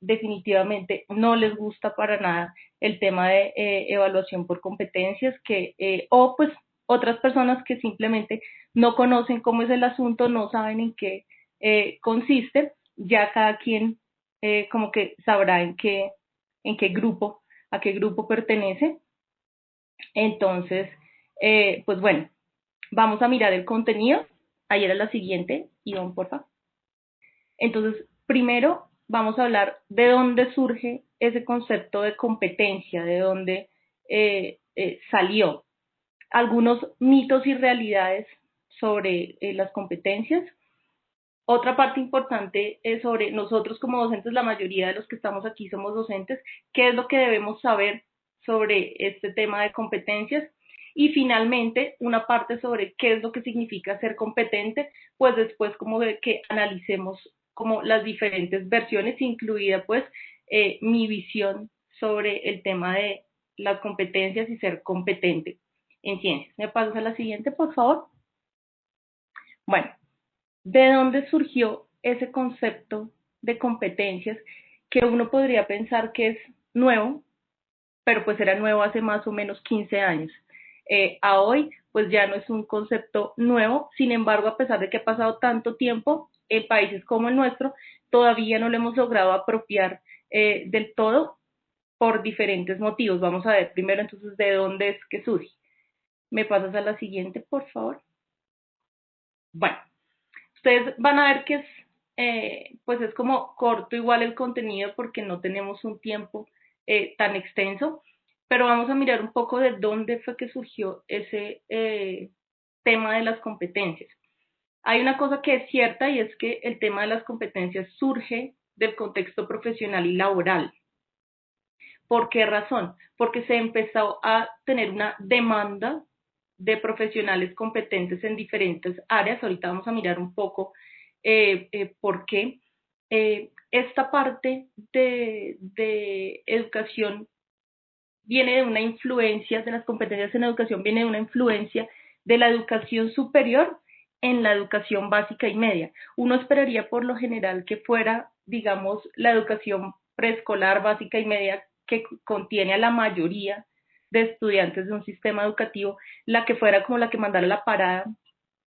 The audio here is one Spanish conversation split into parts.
definitivamente no les gusta para nada el tema de evaluación por competencias, o pues otras personas que simplemente no conocen cómo es el asunto, no saben en qué consiste, ya cada quien como que sabrá en qué grupo, a qué grupo pertenece. Entonces, pues bueno, vamos a mirar el contenido. Ahí era la siguiente, Iván, porfa. Entonces, primero vamos a hablar de dónde surge ese concepto de competencia, de dónde salió. Algunos mitos y realidades sobre las competencias. Otra parte importante es sobre nosotros como docentes, la mayoría de los que estamos aquí somos docentes, qué es lo que debemos saber sobre este tema de competencias. Y finalmente, una parte sobre qué es lo que significa ser competente, pues después como de que analicemos como las diferentes versiones, incluida pues mi visión sobre el tema de las competencias y ser competente en ciencias. ¿Me pasas a la siguiente, por favor? Bueno, ¿de dónde surgió ese concepto de competencias que uno podría pensar que es nuevo, pero pues era nuevo hace más o menos 15 años? A hoy, pues ya no es un concepto nuevo, sin embargo, a pesar de que ha pasado tanto tiempo, en países como el nuestro, todavía no lo hemos logrado apropiar del todo por diferentes motivos. Vamos a ver primero entonces de dónde es que surge. ¿Me pasas a la siguiente, por favor? Bueno, ustedes van a ver que pues es como corto igual el contenido porque no tenemos un tiempo tan extenso, pero vamos a mirar un poco de dónde fue que surgió ese tema de las competencias. Hay una cosa que es cierta y es que el tema de las competencias surge del contexto profesional y laboral. ¿Por qué razón? Porque se empezó a tener una demanda de profesionales competentes en diferentes áreas. Ahorita vamos a mirar un poco por qué. Esta parte de educación viene de una influencia, de las competencias en educación, viene de una influencia de la educación superior en la educación básica y media. Uno esperaría por lo general que fuera, digamos, la educación preescolar, básica y media, que contiene a la mayoría de estudiantes de un sistema educativo, la que fuera como la que mandara la parada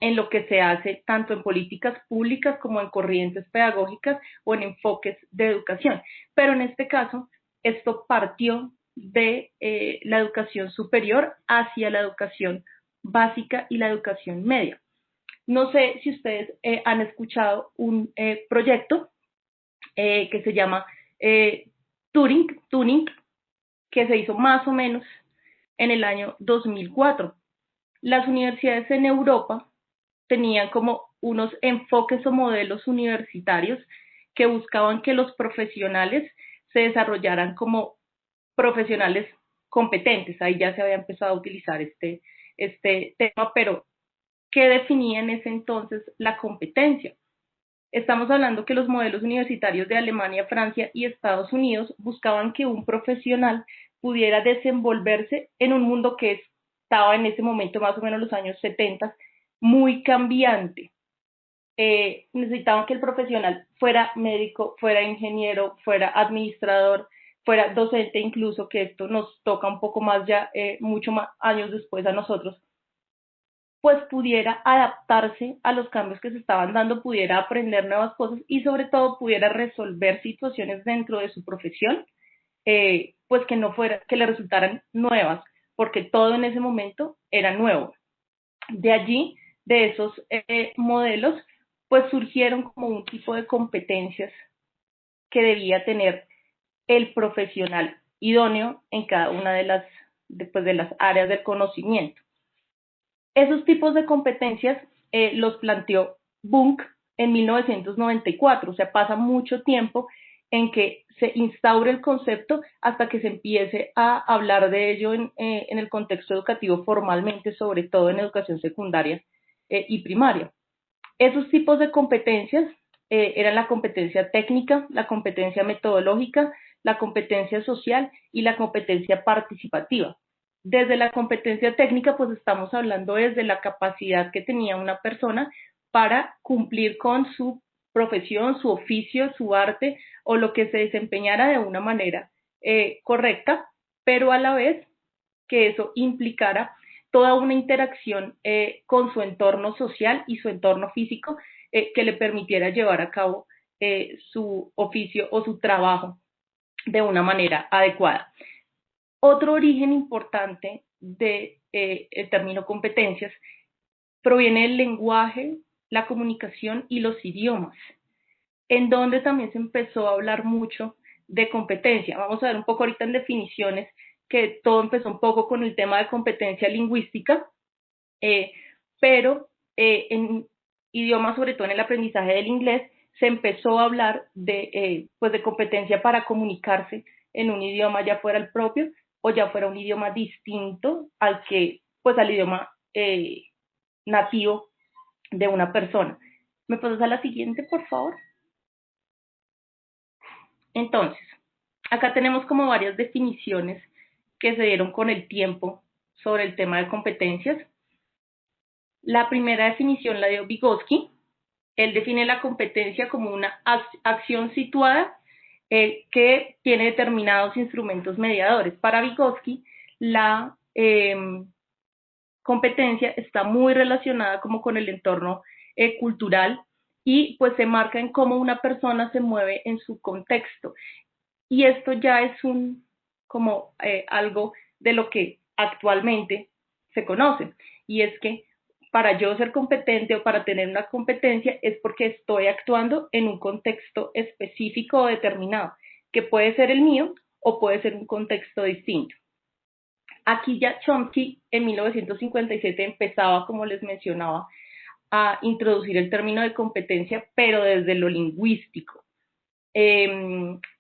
en lo que se hace tanto en políticas públicas como en corrientes pedagógicas o en enfoques de educación. Pero en este caso, esto partió de la educación superior hacia la educación básica y la educación media. No sé si ustedes han escuchado un proyecto que se llama Turing, que se hizo más o menos en el año 2004. Las universidades en Europa tenían como unos enfoques o modelos universitarios que buscaban que los profesionales se desarrollaran como profesionales competentes. Ahí ya se había empezado a utilizar este tema, pero ¿qué definía en ese entonces la competencia? Estamos hablando que los modelos universitarios de Alemania, Francia y Estados Unidos buscaban que un profesional pudiera desenvolverse en un mundo que estaba en ese momento, más o menos los años 70, muy cambiante. Necesitaban que el profesional fuera médico, fuera ingeniero, fuera administrador, fuera docente incluso, que esto nos toca un poco más ya, mucho más años después a nosotros, pues pudiera adaptarse a los cambios que se estaban dando, pudiera aprender nuevas cosas y sobre todo pudiera resolver situaciones dentro de su profesión, pues que no fuera, que le resultaran nuevas, porque todo en ese momento era nuevo. De allí, de esos modelos, pues surgieron como un tipo de competencias que debía tener el profesional idóneo en cada una de las áreas del conocimiento. Esos tipos de competencias los planteó Bunk en 1994, o sea, pasa mucho tiempo en que se instaure el concepto hasta que se empiece a hablar de ello en el contexto educativo formalmente, sobre todo en educación secundaria y primaria. Esos tipos de competencias eran la competencia técnica, la competencia metodológica, la competencia social y la competencia participativa. Desde la competencia técnica, pues estamos hablando desde la capacidad que tenía una persona para cumplir con su profesión, su oficio, su arte o lo que se desempeñara de una manera correcta, pero a la vez que eso implicara toda una interacción con su entorno social y su entorno físico que le permitiera llevar a cabo su oficio o su trabajo de una manera adecuada. Otro origen importante del término competencias proviene del lenguaje, la comunicación y los idiomas, en donde también se empezó a hablar mucho de competencia. Vamos a ver un poco ahorita en definiciones que todo empezó un poco con el tema de competencia lingüística, pero en idiomas, sobre todo en el aprendizaje del inglés, se empezó a hablar pues de competencia para comunicarse en un idioma ya fuera el propio o ya fuera un idioma distinto pues al idioma nativo de una persona. ¿Me pasas a la siguiente, por favor? Entonces, acá tenemos como varias definiciones que se dieron con el tiempo sobre el tema de competencias. La primera definición la dio Vygotsky. Él define la competencia como una acción situada que tiene determinados instrumentos mediadores. Para Vygotsky, la competencia está muy relacionada como con el entorno cultural y pues se marca en cómo una persona se mueve en su contexto. Y esto ya es como algo de lo que actualmente se conoce. Y es que para yo ser competente o para tener una competencia es porque estoy actuando en un contexto específico o determinado, que puede ser el mío o puede ser un contexto distinto. Aquí ya Chomsky en 1957 empezaba, como les mencionaba, a introducir el término de competencia, pero desde lo lingüístico.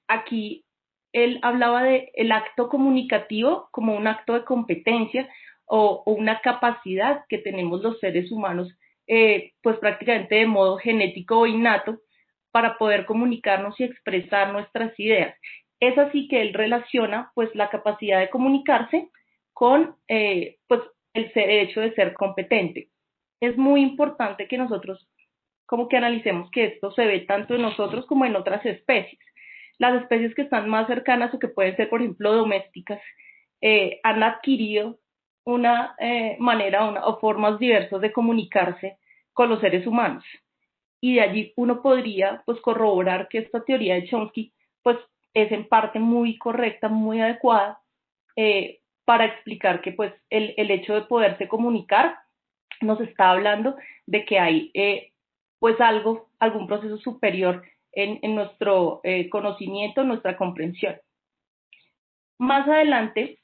Aquí él hablaba de el acto comunicativo como un acto de competencia o una capacidad que tenemos los seres humanos, pues prácticamente de modo genético o innato, para poder comunicarnos y expresar nuestras ideas. Es así que él relaciona pues la capacidad de comunicarse con pues el hecho de ser competente. Es muy importante que nosotros como que analicemos que esto se ve tanto en nosotros como en otras especies. Las especies que están más cercanas o que pueden ser, por ejemplo, domésticas, han adquirido una manera o formas diversas de comunicarse con los seres humanos. Y de allí uno podría pues corroborar que esta teoría de Chomsky pues es en parte muy correcta, muy adecuada para explicar que pues el hecho de poderse comunicar nos está hablando de que hay pues algún proceso superior en nuestro conocimiento, nuestra comprensión. Más adelante,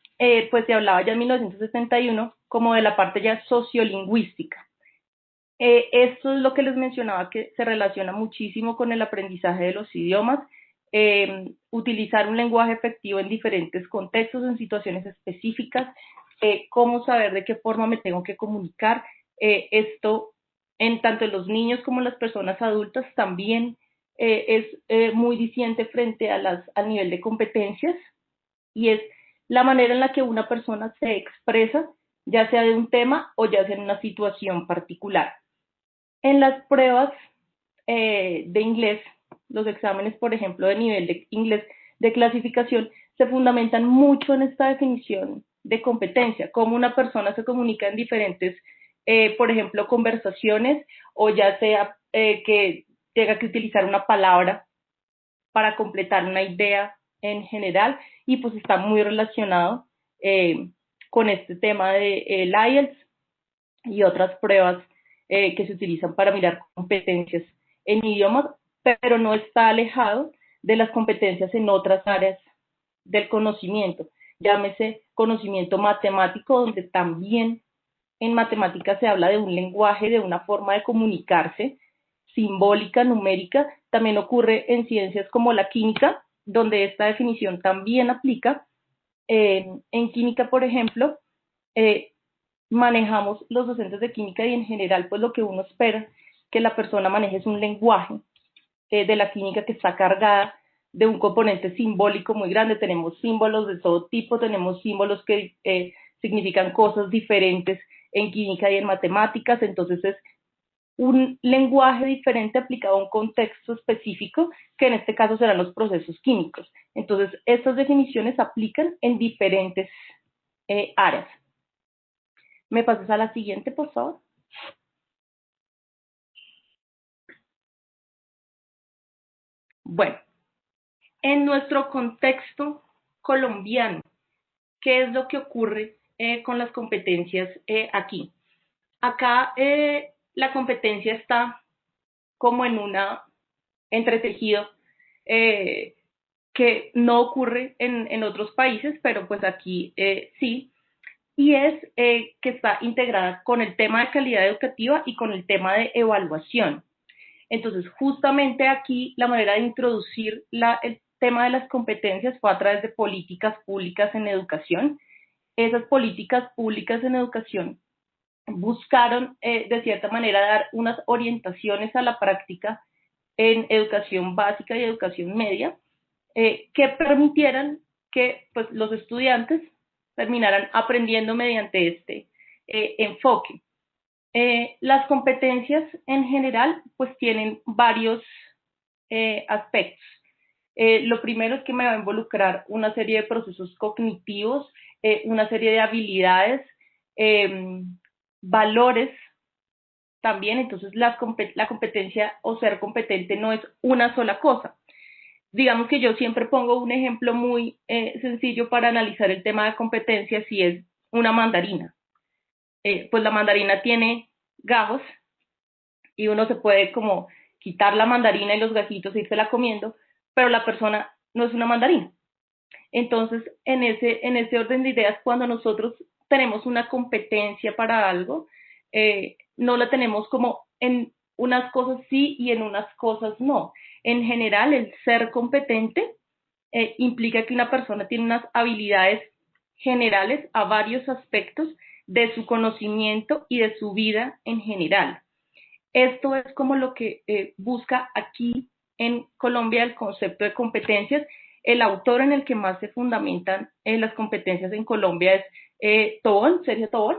pues se hablaba ya en 1971 como de la parte ya sociolingüística. Esto es lo que les mencionaba que se relaciona muchísimo con el aprendizaje de los idiomas, utilizar un lenguaje efectivo en diferentes contextos, en situaciones específicas, cómo saber de qué forma me tengo que comunicar. Esto en tanto los niños como las personas adultas también es muy diciente frente al nivel de competencias y es la manera en la que una persona se expresa, ya sea de un tema o ya sea en una situación particular. En las pruebas de inglés, los exámenes, por ejemplo, de nivel de inglés de clasificación, se fundamentan mucho en esta definición de competencia, cómo una persona se comunica en diferentes, por ejemplo, conversaciones o ya sea que tenga que utilizar una palabra para completar una idea en general y pues está muy relacionado con este tema de IELTS y otras pruebas que se utilizan para mirar competencias en idiomas, pero no está alejado de las competencias en otras áreas del conocimiento, llámese conocimiento matemático, donde también en matemáticas se habla de un lenguaje, de una forma de comunicarse, simbólica, numérica, también ocurre en ciencias como la química, donde esta definición también aplica. En química, por ejemplo, manejamos los docentes de química y en general pues lo que uno espera que la persona maneje es un lenguaje de la química que está cargada de un componente simbólico muy grande. Tenemos símbolos de todo tipo, tenemos símbolos que significan cosas diferentes en química y en matemáticas, entonces es un lenguaje diferente aplicado a un contexto específico, que en este caso serán los procesos químicos. Entonces, estas definiciones se aplican en diferentes áreas. ¿Me pasas a la siguiente, por favor? Bueno, en nuestro contexto colombiano, ¿qué es lo que ocurre con las competencias aquí? Acá la competencia está como en una entretejido que no ocurre en otros países, pero pues aquí sí, y es que está integrada con el tema de calidad educativa y con el tema de evaluación. Entonces, justamente aquí la manera de introducir el tema de las competencias fue a través de políticas públicas en educación. Esas políticas públicas en educación buscaron, de cierta manera, dar unas orientaciones a la práctica en educación básica y educación media, que permitieran que pues, los estudiantes terminaran aprendiendo mediante este enfoque. Las competencias en general pues tienen varios aspectos. Lo primero es que me va a involucrar una serie de procesos cognitivos, una serie de habilidades, valores también. Entonces la competencia o ser competente no es una sola cosa. Digamos que yo siempre pongo un ejemplo muy sencillo para analizar el tema de competencias, y es una mandarina. Pues la mandarina tiene gajos y uno se puede como quitar la mandarina y los gajitos e irse la comiendo, pero la persona no es una mandarina. Entonces, en ese orden de ideas, cuando nosotros tenemos una competencia para algo, no la tenemos como en unas cosas sí y en unas cosas no. En general, el ser competente implica que una persona tiene unas habilidades generales a varios aspectos de su conocimiento y de su vida en general. Esto es como lo que busca aquí en Colombia el concepto de competencias. El autor en el que más se fundamentan las competencias en Colombia es Tobón, Sergio Tobón.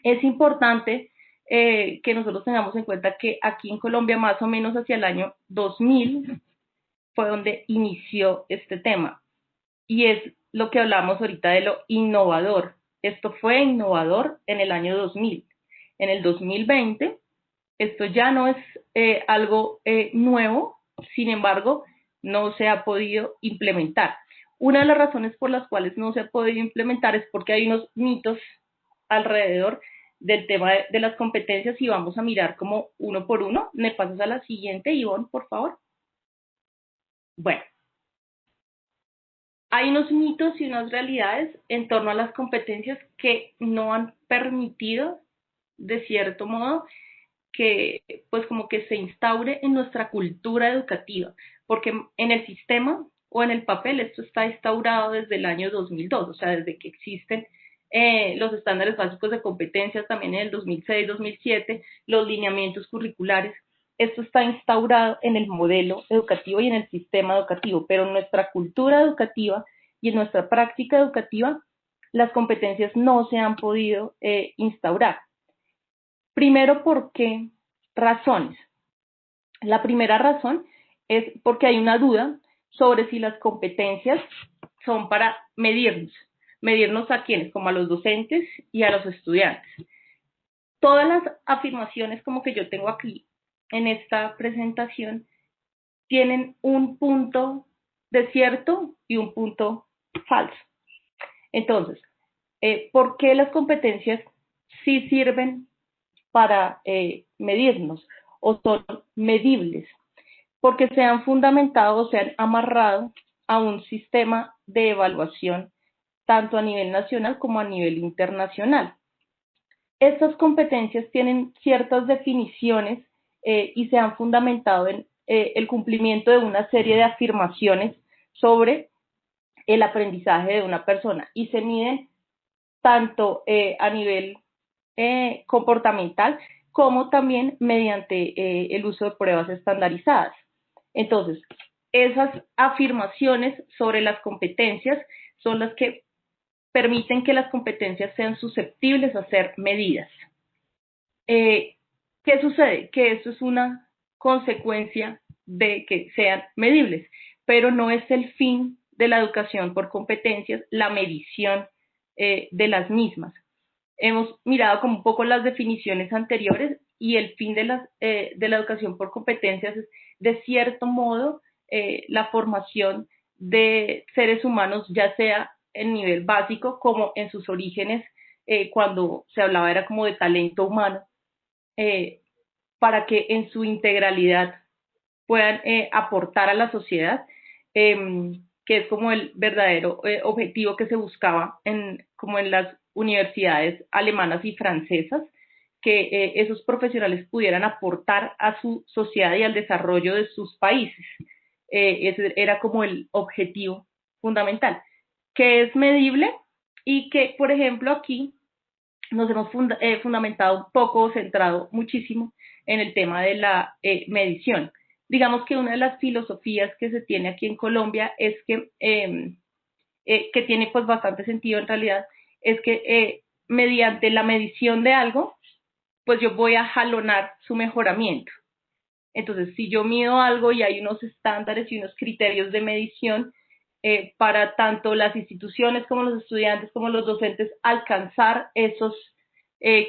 Es importante que nosotros tengamos en cuenta que aquí en Colombia, más o menos hacia el año 2000, fue donde inició este tema. Y es lo que hablamos ahorita de lo innovador. Esto fue innovador en el año 2000. En el 2020, esto ya no es algo nuevo, sin embargo, no se ha podido implementar. Una de las razones por las cuales no se ha podido implementar es porque hay unos mitos alrededor del tema de las competencias, y vamos a mirar como uno por uno. ¿Me pasas a la siguiente, Ivonne, por favor? Bueno, hay unos mitos y unas realidades en torno a las competencias que no han permitido, de cierto modo, que pues como que se instaure en nuestra cultura educativa, porque en el sistema o en el papel esto está instaurado desde el año 2002, o sea, desde que existen los estándares básicos de competencias, también en el 2006, 2007, los lineamientos curriculares. Esto está instaurado en el modelo educativo y en el sistema educativo, pero en nuestra cultura educativa y en nuestra práctica educativa, las competencias no se han podido instaurar. Primero, ¿por qué razones? La primera razón es porque hay una duda sobre si las competencias son para medirnos. ¿Medirnos a quiénes? Como a los docentes y a los estudiantes. Todas las afirmaciones como que yo tengo aquí en esta presentación tienen un punto de cierto y un punto falso. Entonces, ¿por qué las competencias sí sirven para medirnos o son medibles? Porque se han fundamentado o se han amarrado a un sistema de evaluación tanto a nivel nacional como a nivel internacional. Estas competencias tienen ciertas definiciones y se han fundamentado en el cumplimiento de una serie de afirmaciones sobre el aprendizaje de una persona, y se miden tanto a nivel comportamental como también mediante el uso de pruebas estandarizadas. Entonces, esas afirmaciones sobre las competencias son las que permiten que las competencias sean susceptibles a ser medidas. ¿Qué sucede? Que esto es una consecuencia de que sean medibles, pero no es el fin de la educación por competencias la medición de las mismas. Hemos mirado como un poco las definiciones anteriores y el fin de la educación por competencias es, de cierto modo, la formación de seres humanos, ya sea en nivel básico como en sus orígenes, cuando se hablaba era como de talento humano, eh, para que en su integralidad puedan aportar a la sociedad, que es como el verdadero objetivo que se buscaba como en las universidades alemanas y francesas, que esos profesionales pudieran aportar a su sociedad y al desarrollo de sus países. Ese era como el objetivo fundamental, que es medible y que, por ejemplo, aquí nos hemos fundamentado un poco, centrado muchísimo en el tema de la medición. Digamos que una de las filosofías que se tiene aquí en Colombia es que tiene pues bastante sentido en realidad, es que mediante la medición de algo, pues yo voy a jalonar su mejoramiento. Entonces, si yo mido algo y hay unos estándares y unos criterios de medición para tanto las instituciones como los estudiantes como los docentes alcanzar esos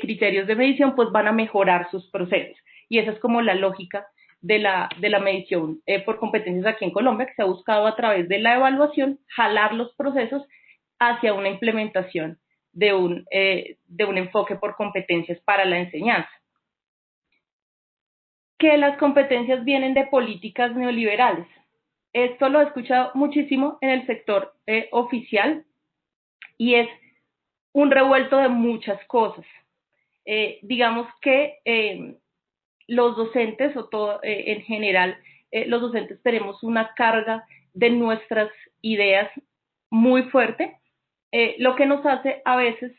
criterios de medición, pues van a mejorar sus procesos. Y esa es como la lógica de la medición por competencias aquí en Colombia, que se ha buscado a través de la evaluación jalar los procesos hacia una implementación de un enfoque por competencias para la enseñanza. Que las competencias vienen de políticas neoliberales. Esto lo he escuchado muchísimo en el sector oficial y es un revuelto de muchas cosas. Digamos que los docentes o todo en general, los docentes tenemos una carga de nuestras ideas muy fuerte, lo que nos hace a veces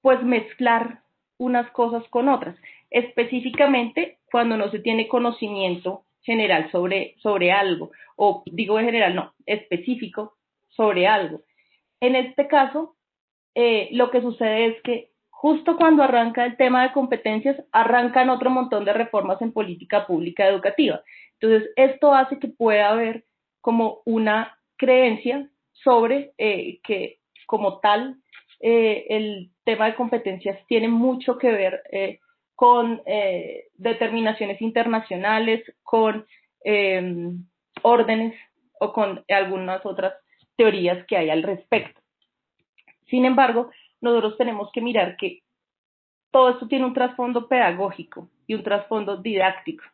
pues mezclar unas cosas con otras, específicamente cuando no se tiene conocimiento general sobre algo, o digo en general, no, específico sobre algo. En este caso, lo que sucede es que justo cuando arranca el tema de competencias, arrancan otro montón de reformas en política pública educativa. Entonces, esto hace que pueda haber como una creencia sobre que como tal el tema de competencias tiene mucho que ver con determinaciones internacionales, con órdenes o con algunas otras teorías que hay al respecto. Sin embargo, nosotros tenemos que mirar que todo esto tiene un trasfondo pedagógico y un trasfondo didáctico.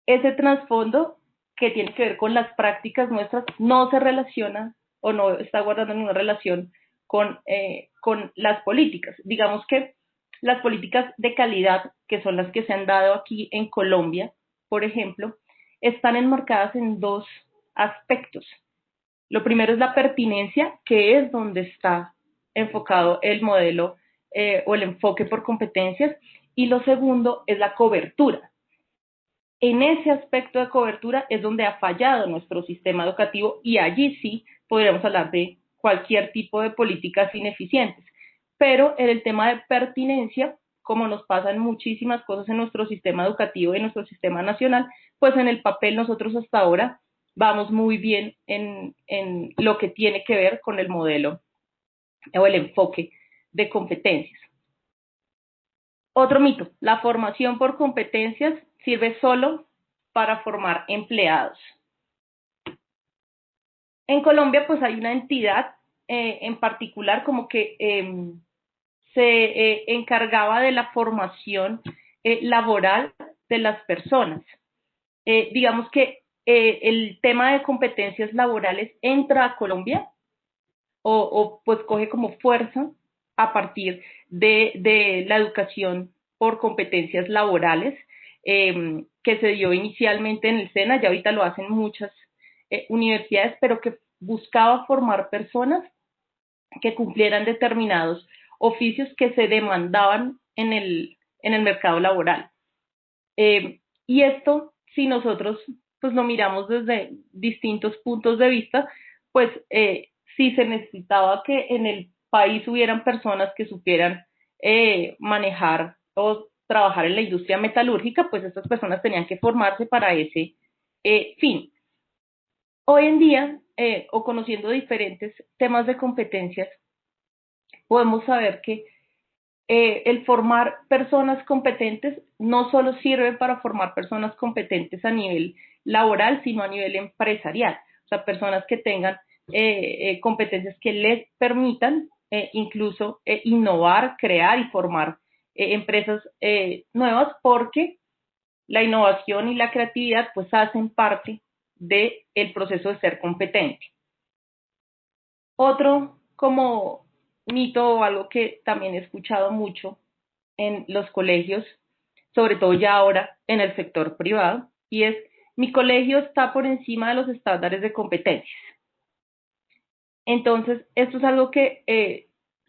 Ese trasfondo que tiene que ver con las prácticas nuestras no se relaciona o no está guardando ninguna relación con las políticas. Digamos que las políticas de calidad, que son las que se han dado aquí en Colombia, por ejemplo, están enmarcadas en dos aspectos. Lo primero es la pertinencia, que es donde está enfocado el modelo o el enfoque por competencias, y lo segundo es la cobertura. En ese aspecto de cobertura es donde ha fallado nuestro sistema educativo y allí sí podríamos hablar de cualquier tipo de políticas ineficientes. Pero en el tema de pertinencia, como nos pasan muchísimas cosas en nuestro sistema educativo y en nuestro sistema nacional, pues en el papel nosotros hasta ahora vamos muy bien en lo que tiene que ver con el modelo o el enfoque de competencias. Otro mito, la formación por competencias sirve solo para formar empleados. En Colombia pues hay una entidad en particular como que se encargaba de la formación laboral de las personas. Digamos que el tema de competencias laborales entra a Colombia o pues coge como fuerza a partir de la educación por competencias laborales que se dio inicialmente en el SENA, ya ahorita lo hacen muchas universidades, pero que buscaba formar personas que cumplieran determinados oficios que se demandaban en el mercado laboral. Y esto, si nosotros pues lo miramos desde distintos puntos de vista, pues sí se necesitaba que en el país hubieran personas que supieran manejar o trabajar en la industria metalúrgica, pues estas personas tenían que formarse para ese fin. Hoy en día, o conociendo diferentes temas de competencias, podemos saber que el formar personas competentes no solo sirve para formar personas competentes a nivel laboral, sino a nivel empresarial. O sea, personas que tengan competencias que les permitan incluso innovar, crear y formar empresas nuevas, porque la innovación y la creatividad pues hacen parte del proceso de ser competente. Otro como mito o algo que también he escuchado mucho en los colegios, sobre todo ya ahora en el sector privado, y es: mi colegio está por encima de los estándares de competencias. Entonces, esto es algo que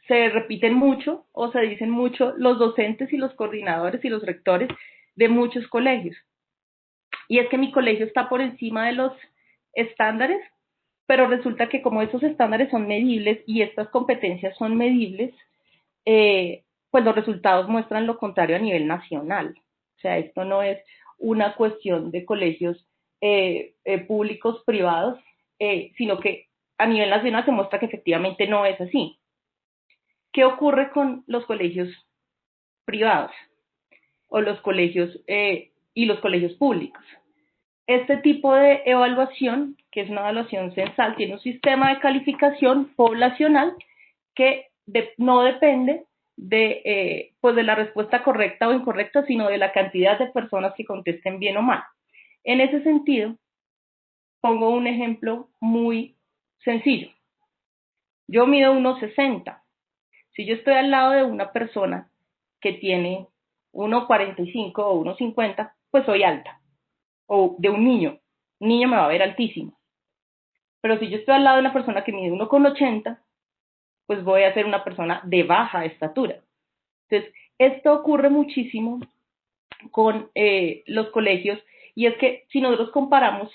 se repiten mucho o se dicen mucho los docentes y los coordinadores y los rectores de muchos colegios. Y es que mi colegio está por encima de los estándares, pero resulta que como esos estándares son medibles y estas competencias son medibles, pues los resultados muestran lo contrario a nivel nacional. O sea, esto no es una cuestión de colegios públicos, privados, sino que a nivel nacional se muestra que efectivamente no es así. ¿Qué ocurre con los colegios privados o los colegios y los colegios públicos? Este tipo de evaluación, que es una evaluación censal, tiene un sistema de calificación poblacional que no depende pues de la respuesta correcta o incorrecta, sino de la cantidad de personas que contesten bien o mal. En ese sentido, pongo un ejemplo muy sencillo. Yo mido 1,60. Si yo estoy al lado de una persona que tiene 1,45 o 1,50, pues soy alta. O de un niño me va a ver altísimo. Pero si yo estoy al lado de una persona que mide 1,80, pues voy a ser una persona de baja estatura. Entonces, esto ocurre muchísimo con los colegios, y es que si nosotros comparamos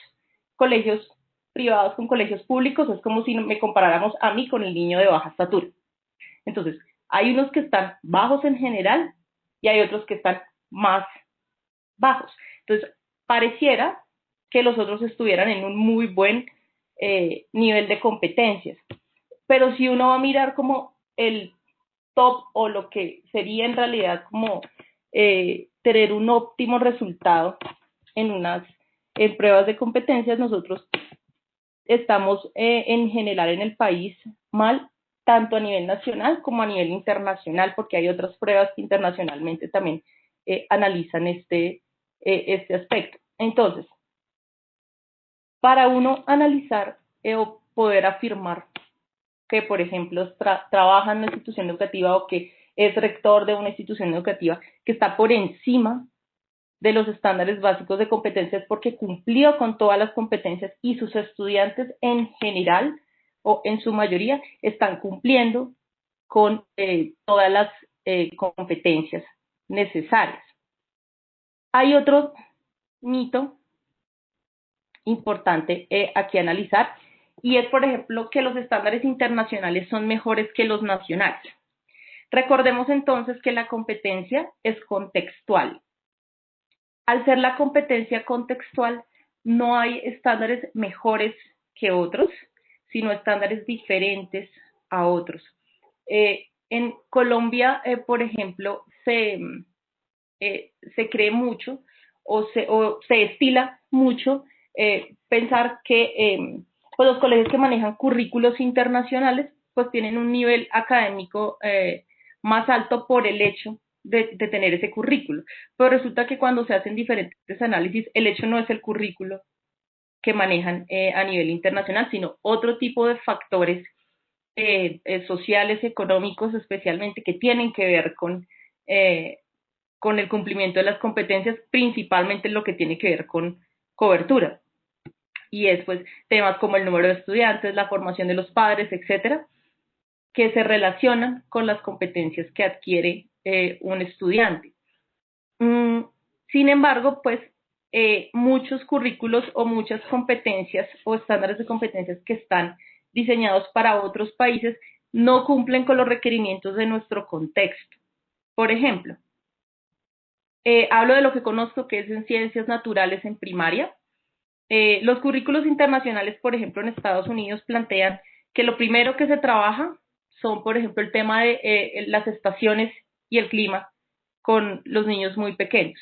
colegios privados con colegios públicos, es como si me comparáramos a mí con el niño de baja estatura. Entonces, hay unos que están bajos en general y hay otros que están más bajos. Entonces, pareciera que los otros estuvieran en un muy buen nivel de competencias. Pero si uno va a mirar como el top o lo que sería en realidad como tener un óptimo resultado en pruebas de competencias, nosotros estamos en general en el país mal, tanto a nivel nacional como a nivel internacional, porque hay otras pruebas que internacionalmente también analizan este aspecto. Entonces, para uno analizar o poder afirmar que, por ejemplo, trabaja en una institución educativa o que es rector de una institución educativa que está por encima de los estándares básicos de competencias porque cumplió con todas las competencias y sus estudiantes en general o en su mayoría están cumpliendo con todas las competencias necesarias. Hay otro mito importante aquí analizar, y es, por ejemplo, que los estándares internacionales son mejores que los nacionales. Recordemos entonces que la competencia es contextual. Al ser la competencia contextual, no hay estándares mejores que otros, sino estándares diferentes a otros. En Colombia, por ejemplo, se cree mucho o se estila mucho pensar que pues los colegios que manejan currículos internacionales pues tienen un nivel académico más alto por el hecho de tener ese currículo. Pero resulta que cuando se hacen diferentes análisis, el hecho no es el currículo que manejan a nivel internacional, sino otro tipo de factores sociales, económicos especialmente, que tienen que ver con el cumplimiento de las competencias, principalmente lo que tiene que ver con cobertura. Y es pues temas como el número de estudiantes, la formación de los padres, etcétera, que se relacionan con las competencias que adquiere un estudiante. Sin embargo, pues muchos currículos o muchas competencias o estándares de competencias que están diseñados para otros países no cumplen con los requerimientos de nuestro contexto. Por ejemplo, Hablo de lo que conozco, que es en ciencias naturales en primaria. Los currículos internacionales, por ejemplo, en Estados Unidos plantean que lo primero que se trabaja son, por ejemplo, el tema de las estaciones y el clima con los niños muy pequeños.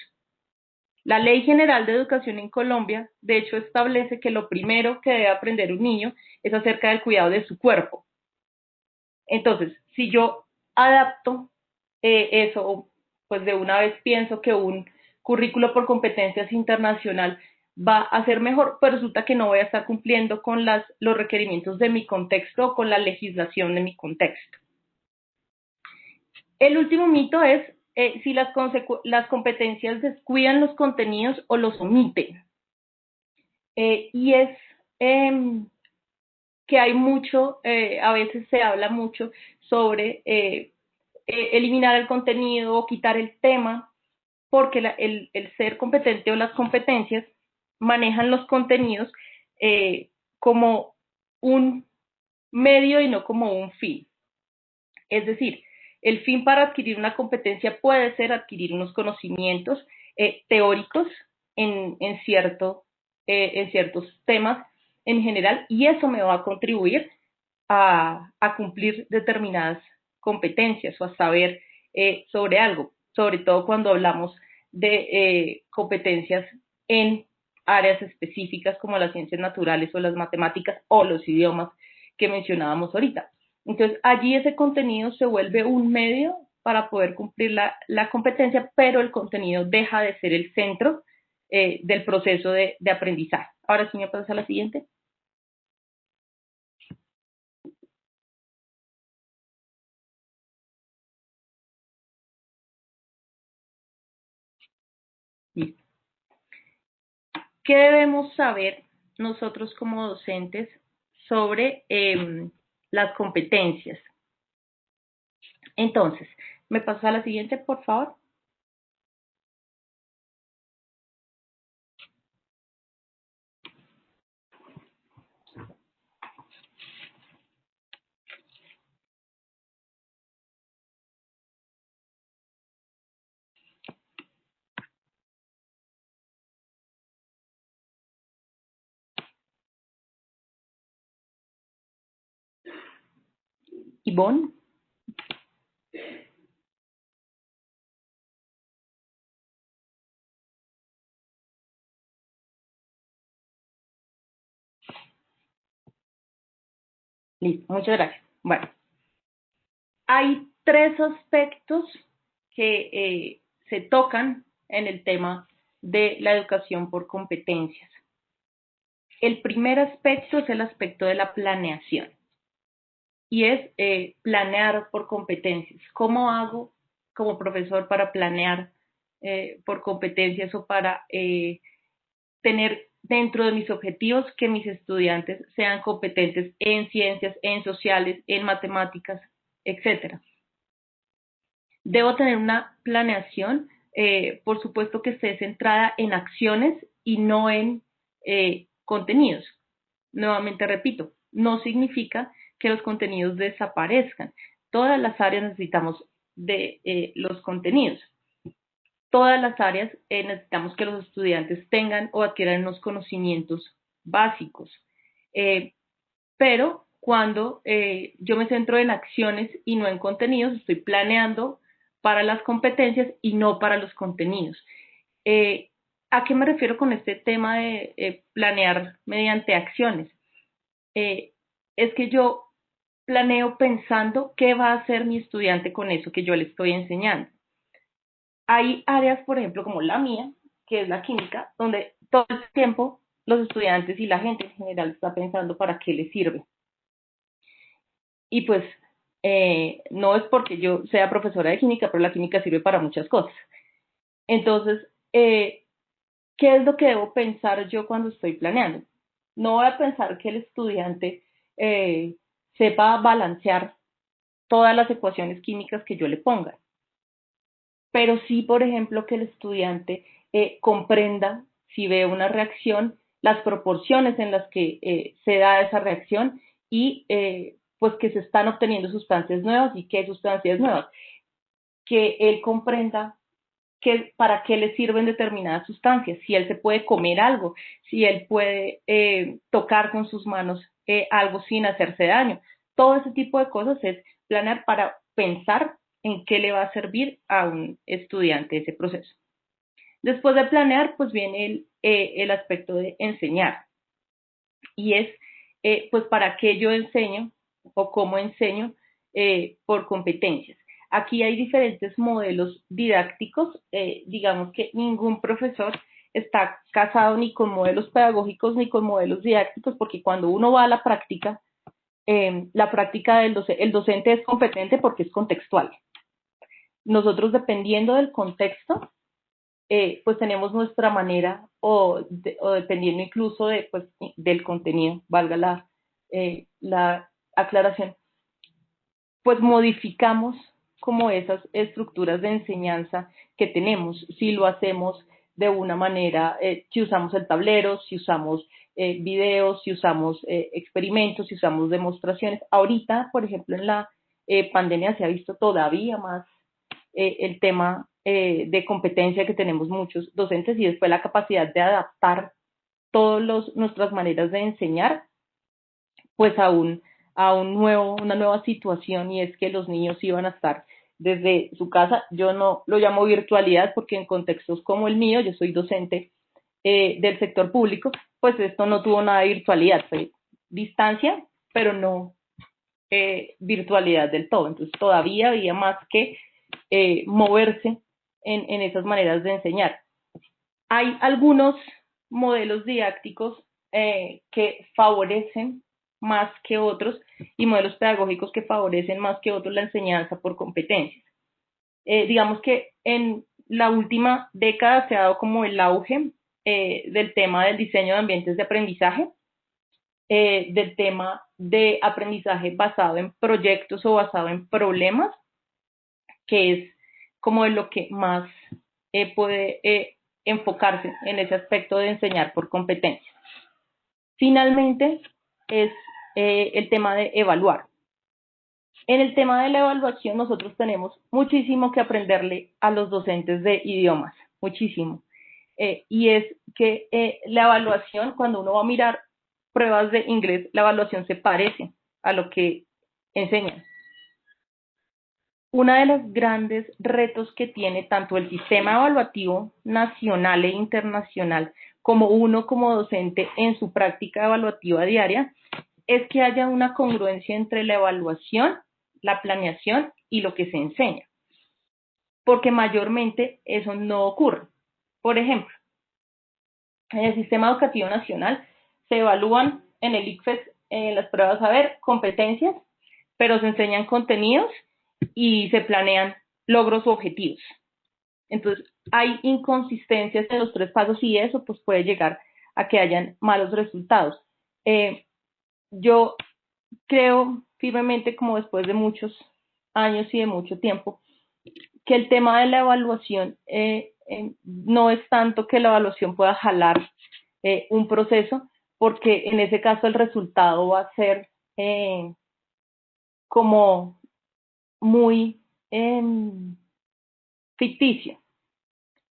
La Ley General de Educación en Colombia, de hecho, establece que lo primero que debe aprender un niño es acerca del cuidado de su cuerpo. Entonces, si yo adapto eso, pues de una vez pienso que un currículo por competencias internacional va a ser mejor, pero resulta que no voy a estar cumpliendo con los requerimientos de mi contexto o con la legislación de mi contexto. El último mito es si las competencias descuidan los contenidos o los omiten. Y es que hay mucho, a veces se habla mucho sobre eliminar el contenido o quitar el tema, porque el ser competente o las competencias manejan los contenidos como un medio y no como un fin. Es decir, el fin para adquirir una competencia puede ser adquirir unos conocimientos teóricos en ciertos temas en general, y eso me va a contribuir a cumplir determinadas competencias o a saber sobre algo, sobre todo cuando hablamos de competencias en áreas específicas como las ciencias naturales o las matemáticas o los idiomas que mencionábamos ahorita. Entonces, allí ese contenido se vuelve un medio para poder cumplir la competencia, pero el contenido deja de ser el centro del proceso de aprendizaje. Ahora sí me pasas a la siguiente. Listo. ¿Qué debemos saber nosotros como docentes sobre las competencias? Entonces, ¿me pasas a la siguiente, por favor? Ivonne. Listo, muchas gracias. Bueno, hay tres aspectos que se tocan en el tema de la educación por competencias. El primer aspecto es el aspecto de la planeación y es planear por competencias. ¿Cómo hago como profesor para planear por competencias o para tener dentro de mis objetivos que mis estudiantes sean competentes en ciencias, en sociales, en matemáticas, etcétera? Debo tener una planeación, por supuesto que esté centrada en acciones y no en contenidos. Nuevamente repito, no significa que los contenidos desaparezcan. Todas las áreas necesitamos de los contenidos. Todas las áreas necesitamos que los estudiantes tengan o adquieran unos conocimientos básicos. Pero cuando yo me centro en acciones y no en contenidos, estoy planeando para las competencias y no para los contenidos. ¿A qué me refiero con este tema de planear mediante acciones? Es que yo planeo pensando qué va a hacer mi estudiante con eso que yo le estoy enseñando. Hay áreas, por ejemplo, como la mía, que es la química, donde todo el tiempo los estudiantes y la gente en general está pensando para qué les sirve. Y pues no es porque yo sea profesora de química, pero la química sirve para muchas cosas. Entonces, ¿qué es lo que debo pensar yo cuando estoy planeando? No voy a pensar que el estudiante sepa balancear todas las ecuaciones químicas que yo le ponga, pero sí, por ejemplo, que el estudiante comprenda, si ve una reacción, las proporciones en las que se da esa reacción y pues que se están obteniendo sustancias nuevas y qué sustancias nuevas. Que él comprenda para qué le sirven determinadas sustancias, si él se puede comer algo, si él puede tocar con sus manos algo sin hacerse daño. Todo ese tipo de cosas es planear para pensar en qué le va a servir a un estudiante ese proceso. Después de planear, pues viene el aspecto de enseñar, y es pues para qué yo enseño o cómo enseño por competencias. Aquí hay diferentes modelos didácticos, digamos que ningún profesor está casado ni con modelos pedagógicos ni con modelos didácticos, porque cuando uno va a la práctica el docente es competente porque es contextual. Nosotros, dependiendo del contexto, pues tenemos nuestra manera o dependiendo incluso pues, del contenido, valga la aclaración, pues modificamos como esas estructuras de enseñanza que tenemos. Si lo hacemos de una manera, si usamos el tablero, si usamos videos, si usamos experimentos, si usamos demostraciones. Ahorita, por ejemplo, en la pandemia se ha visto todavía más el tema de competencia que tenemos muchos docentes, y después la capacidad de adaptar todas nuestras maneras de enseñar pues una nueva situación, y es que los niños iban a estar desde su casa. Yo no lo llamo virtualidad porque en contextos como el mío, yo soy docente del sector público, pues esto no tuvo nada de virtualidad, fue distancia, pero no virtualidad del todo. Entonces todavía había más que moverse en esas maneras de enseñar. Hay algunos modelos didácticos que favorecen más que otros, y modelos pedagógicos que favorecen más que otros la enseñanza por competencias. Digamos que en la última década se ha dado como el auge del tema del diseño de ambientes de aprendizaje, del tema de aprendizaje basado en proyectos o basado en problemas, que es como de lo que más puede enfocarse en ese aspecto de enseñar por competencia. Finalmente, es el tema de evaluar. En el tema de la evaluación, nosotros tenemos muchísimo que aprenderle a los docentes de idiomas, muchísimo. Y es que la evaluación, cuando uno va a mirar pruebas de inglés, la evaluación se parece a lo que enseñan. Uno de los grandes retos que tiene tanto el sistema evaluativo nacional e internacional como uno como docente en su práctica evaluativa diaria es que haya una congruencia entre la evaluación, la planeación y lo que se enseña, porque mayormente eso no ocurre. Por ejemplo, en el sistema educativo nacional se evalúan en el ICFES en las pruebas a ver competencias, pero se enseñan contenidos y se planean logros u objetivos. Entonces, hay inconsistencias en los tres pasos, y eso pues puede llegar a que hayan malos resultados. Yo creo firmemente, como después de muchos años y de mucho tiempo, que el tema de la evaluación no es tanto que la evaluación pueda jalar un proceso, porque en ese caso el resultado va a ser como muy ficticio.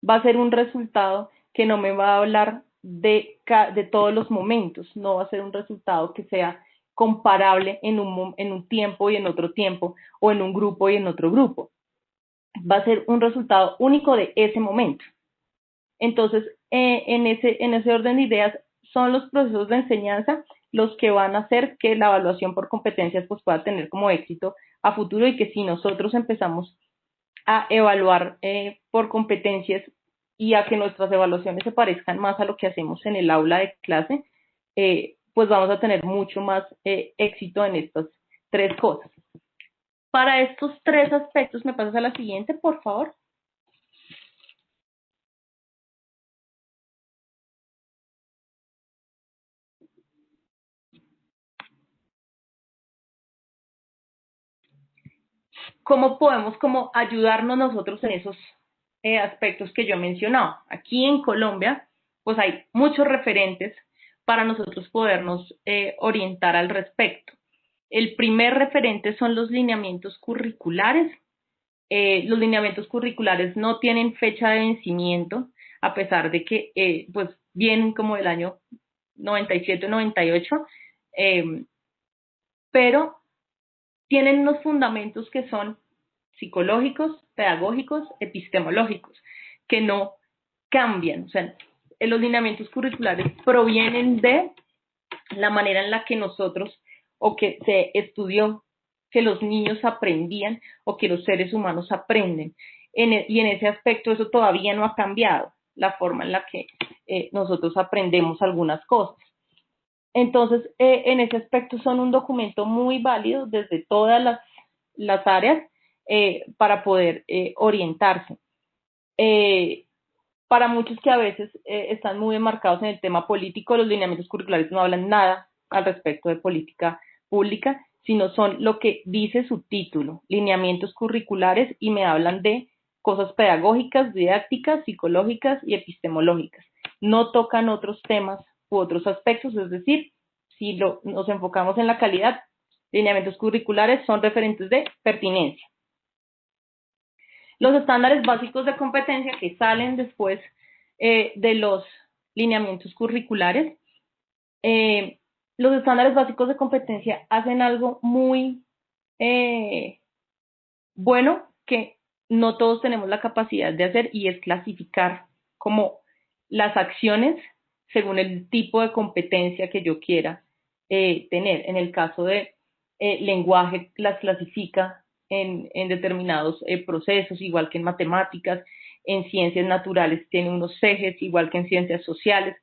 Va a ser un resultado que no me va a hablar de todos los momentos, no va a ser un resultado que sea comparable en un tiempo y en otro tiempo, o en un grupo y en otro grupo. Va a ser un resultado único de ese momento. Entonces, en ese orden de ideas, son los procesos de enseñanza los que van a hacer que la evaluación por competencias pues, pueda tener como éxito a futuro, y que si nosotros empezamos a evaluar por competencias y a que nuestras evaluaciones se parezcan más a lo que hacemos en el aula de clase, pues vamos a tener mucho más éxito en estas tres cosas. Para estos tres aspectos, ¿me pasas a la siguiente, por favor? ¿Cómo podemos como ayudarnos nosotros en esos aspectos que yo mencionaba? Aquí en Colombia, pues hay muchos referentes para nosotros podernos orientar al respecto. El primer referente son los lineamientos curriculares, Los lineamientos curriculares no tienen fecha de vencimiento, a pesar de que pues vienen como del año 97, 98, pero tienen unos fundamentos que son psicológicos, pedagógicos, epistemológicos, que no cambian. O sea, los lineamientos curriculares provienen de la manera en la que nosotros o que se estudió que los niños aprendían o que los seres humanos aprenden. Y en ese aspecto eso todavía no ha cambiado, la forma en la que nosotros aprendemos algunas cosas. Entonces, en ese aspecto son un documento muy válido desde todas las áreas para poder orientarse. Para muchos que a veces están muy enmarcados en el tema político, los lineamientos curriculares no hablan nada al respecto de política pública, sino son lo que dice su título, lineamientos curriculares, y me hablan de cosas pedagógicas, didácticas, psicológicas y epistemológicas. No tocan otros temas u otros aspectos, es decir, si nos enfocamos en la calidad, lineamientos curriculares son referentes de pertinencia. Los estándares básicos de competencia que salen después de los lineamientos curriculares. Los estándares básicos de competencia hacen algo muy bueno que no todos tenemos la capacidad de hacer, y es clasificar como las acciones según el tipo de competencia que yo quiera tener. En el caso de lenguaje, las clasifica en determinados procesos, igual que en matemáticas. En ciencias naturales tiene unos ejes, igual que en ciencias sociales,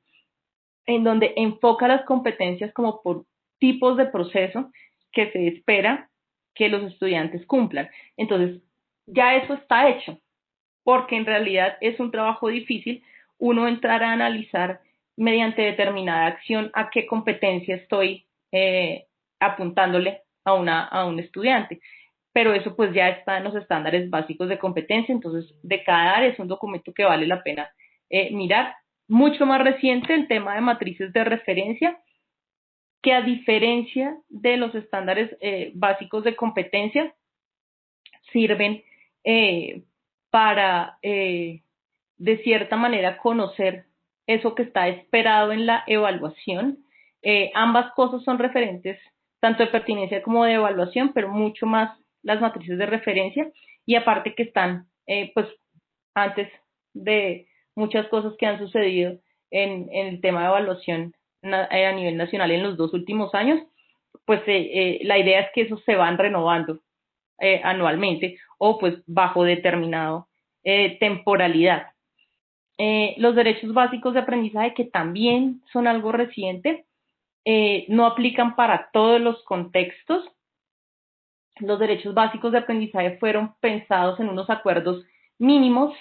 en donde enfoca las competencias como por tipos de proceso que se espera que los estudiantes cumplan. Entonces, ya eso está hecho, porque en realidad es un trabajo difícil uno entrar a analizar mediante determinada acción a qué competencia estoy apuntándole a un estudiante. Pero eso pues ya está en los estándares básicos de competencia. Entonces de cada área es un documento que vale la pena mirar. Mucho más reciente el tema de matrices de referencia, que a diferencia de los estándares básicos de competencia, sirven para, de cierta manera, conocer eso que está esperado en la evaluación. Ambas cosas son referentes, tanto de pertinencia como de evaluación, pero mucho más las matrices de referencia, y aparte que están, pues, antes de muchas cosas que han sucedido en el tema de evaluación a nivel nacional en los 2 últimos años, pues la idea es que esos se van renovando anualmente o pues bajo determinado temporalidad. Los derechos básicos de aprendizaje, que también son algo reciente, no aplican para todos los contextos. Los derechos básicos de aprendizaje fueron pensados en unos acuerdos mínimos,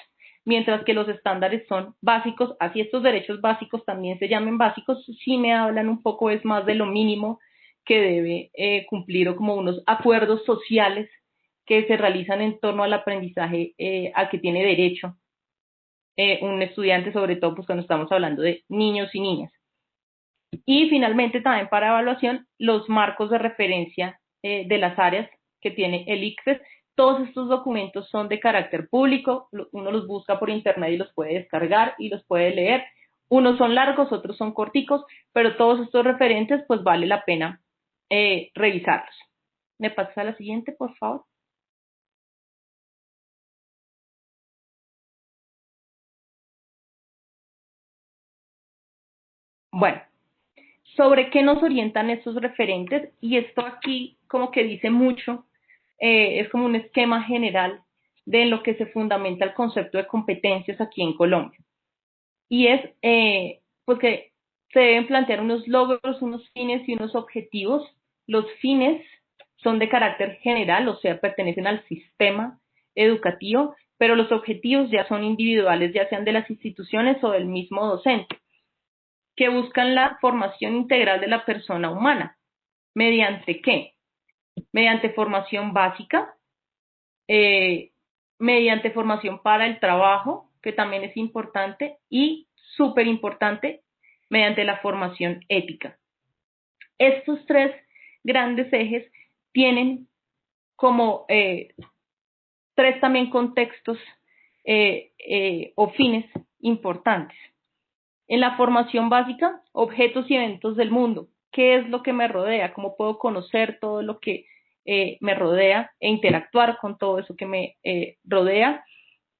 mientras que los estándares son básicos. Así estos derechos básicos también se llamen básicos, sí me hablan un poco es más de lo mínimo que debe cumplir, o como unos acuerdos sociales que se realizan en torno al aprendizaje al que tiene derecho un estudiante, sobre todo pues cuando estamos hablando de niños y niñas. Y finalmente también para evaluación, los marcos de referencia de las áreas que tiene el ICFES. Todos estos documentos son de carácter público, uno los busca por internet y los puede descargar y los puede leer. Unos son largos, otros son corticos, pero todos estos referentes pues vale la pena revisarlos. ¿Me pasas a la siguiente, por favor? Bueno, ¿sobre qué nos orientan estos referentes? Y esto aquí como que dice mucho, es como un esquema general de lo que se fundamenta el concepto de competencias aquí en Colombia. Y es pues que se deben plantear unos logros, unos fines y unos objetivos. Los fines son de carácter general, o sea, pertenecen al sistema educativo, pero los objetivos ya son individuales, ya sean de las instituciones o del mismo docente, que buscan la formación integral de la persona humana. ¿Mediante qué? Mediante formación básica, eh, mediante formación para el trabajo, que también es importante, y súper importante, mediante la formación ética. Estos tres grandes ejes tienen como tres también contextos o fines importantes. En la formación básica, objetos y eventos del mundo. ¿Qué es lo que me rodea? ¿Cómo puedo conocer todo lo que me rodea e interactuar con todo eso que me rodea?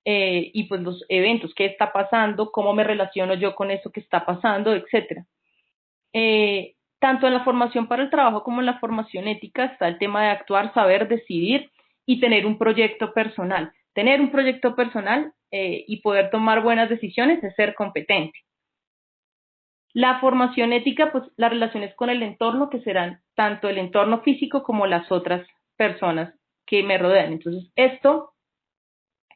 Y pues los eventos, qué está pasando, cómo me relaciono yo con eso que está pasando, etcétera. Tanto en la formación para el trabajo como en la formación ética está el tema de actuar, saber, decidir y tener un proyecto personal. Tener un proyecto personal y poder tomar buenas decisiones es ser competente. La formación ética, pues las relaciones con el entorno, que serán tanto el entorno físico como las otras personas que me rodean. Entonces, esto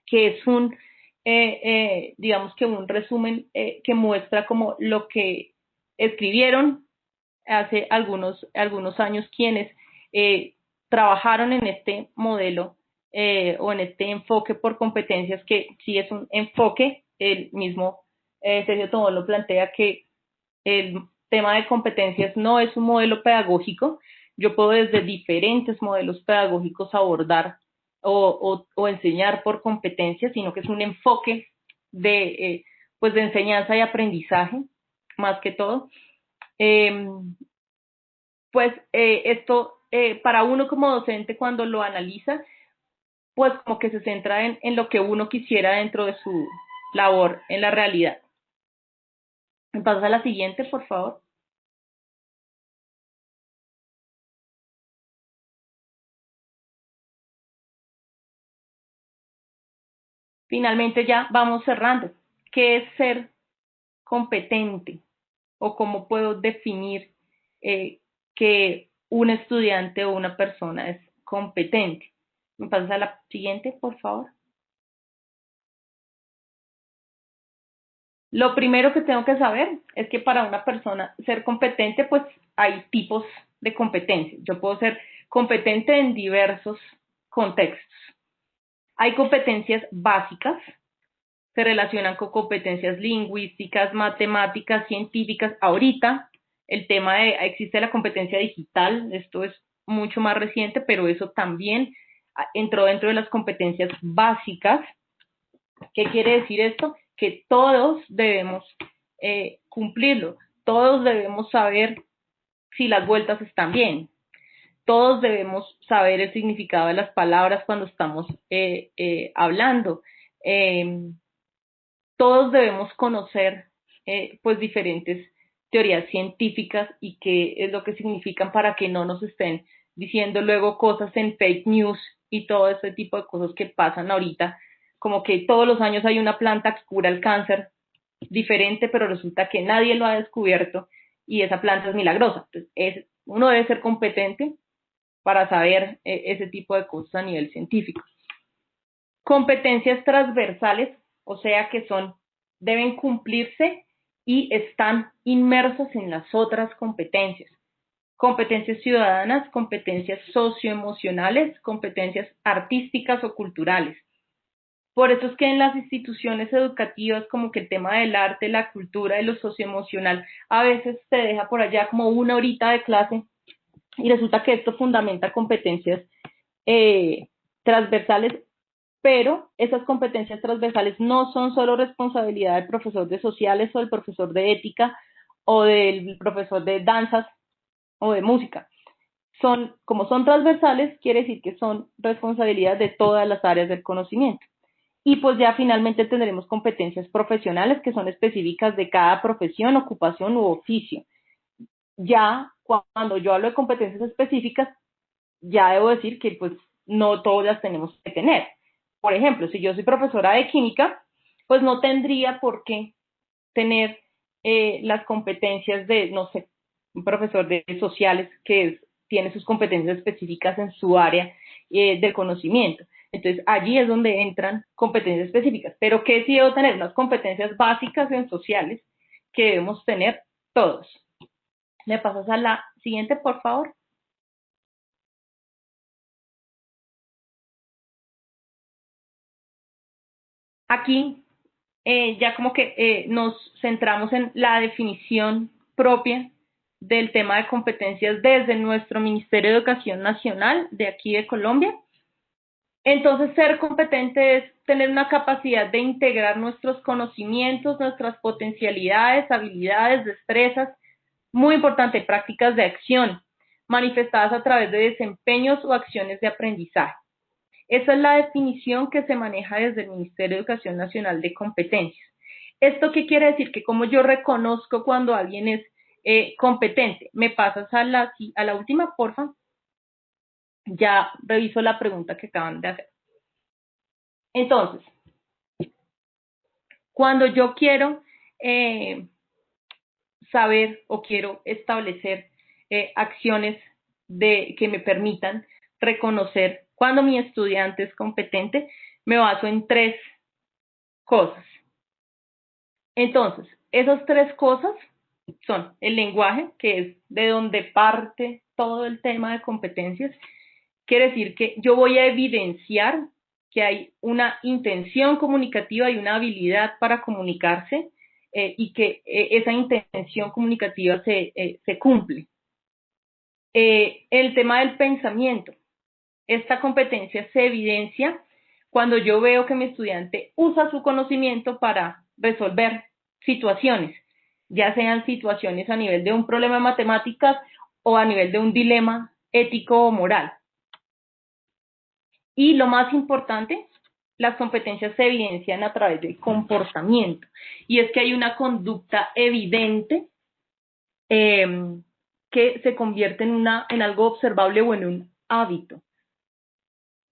que es digamos que un resumen que muestra como lo que escribieron hace algunos años quienes trabajaron en este modelo o en este enfoque por competencias, que sí es un enfoque, el mismo Sergio Tomón lo plantea, que el tema de competencias no es un modelo pedagógico. Yo puedo desde diferentes modelos pedagógicos abordar o enseñar por competencias, sino que es un enfoque pues de enseñanza y aprendizaje, más que todo. Pues esto para uno como docente, cuando lo analiza, pues como que se centra en lo que uno quisiera dentro de su labor en la realidad. ¿Me pasas a la siguiente, por favor? Finalmente ya vamos cerrando. ¿Qué es ser competente? ¿O cómo puedo definir que un estudiante o una persona es competente? ¿Me pasas a la siguiente, por favor? Lo primero que tengo que saber es que para una persona ser competente, pues hay tipos de competencia. Yo puedo ser competente en diversos contextos. Hay competencias básicas, se relacionan con competencias lingüísticas, matemáticas, científicas. Ahorita el tema existe la competencia digital, esto es mucho más reciente, pero eso también entró dentro de las competencias básicas. ¿Qué quiere decir esto? Que todos debemos cumplirlo, todos debemos saber si las vueltas están bien, todos debemos saber el significado de las palabras cuando estamos hablando. Todos debemos conocer pues diferentes teorías científicas y qué es lo que significan, para que no nos estén diciendo luego cosas en fake news y todo ese tipo de cosas que pasan ahorita, como que todos los años hay una planta que cura el cáncer diferente, pero resulta que nadie lo ha descubierto y esa planta es milagrosa. Entonces, uno debe ser competente para saber ese tipo de cosas a nivel científico. Competencias transversales, o sea que deben cumplirse y están inmersas en las otras competencias. Competencias ciudadanas, competencias socioemocionales, competencias artísticas o culturales. Por eso es que en las instituciones educativas, como que el tema del arte, la cultura y lo socioemocional a veces se deja por allá como una horita de clase, y resulta que esto fundamenta competencias transversales, pero esas competencias transversales no son solo responsabilidad del profesor de sociales o del profesor de ética o del profesor de danzas o de música. Como son transversales, quiere decir que son responsabilidad de todas las áreas del conocimiento. Y pues ya finalmente tendremos competencias profesionales, que son específicas de cada profesión, ocupación u oficio. Ya cuando yo hablo de competencias específicas, ya debo decir que pues no todas las tenemos que tener. Por ejemplo, si yo soy profesora de química, pues no tendría por qué tener las competencias de, no sé, un profesor de sociales que tiene sus competencias específicas en su área del conocimiento. Entonces, allí es donde entran competencias específicas. Pero ¿qué sí debo tener? Unas competencias básicas en sociales que debemos tener todos. ¿Me pasas a la siguiente, por favor? Aquí ya como que nos centramos en la definición propia del tema de competencias desde nuestro Ministerio de Educación Nacional de aquí de Colombia. Entonces, ser competente es tener una capacidad de integrar nuestros conocimientos, nuestras potencialidades, habilidades, destrezas, muy importante, prácticas de acción, manifestadas a través de desempeños o acciones de aprendizaje. Esa es la definición que se maneja desde el Ministerio de Educación Nacional de Competencias. ¿Esto qué quiere decir? Que como yo reconozco cuando alguien es competente. Me pasas a la última, porfa. Ya reviso la pregunta que acaban de hacer. Entonces, cuando yo quiero saber o quiero establecer acciones que me permitan reconocer cuando mi estudiante es competente, me baso en 3 cosas. Entonces, esas 3 cosas son el lenguaje, que es de donde parte todo el tema de competencias. Quiere decir que yo voy a evidenciar que hay una intención comunicativa y una habilidad para comunicarse y que esa intención comunicativa se cumple. El tema del pensamiento. Esta competencia se evidencia cuando yo veo que mi estudiante usa su conocimiento para resolver situaciones, ya sean situaciones a nivel de un problema de matemáticas o a nivel de un dilema ético o moral. Y lo más importante, las competencias se evidencian a través del comportamiento. Y es que hay una conducta evidente que se convierte en algo observable o en un hábito.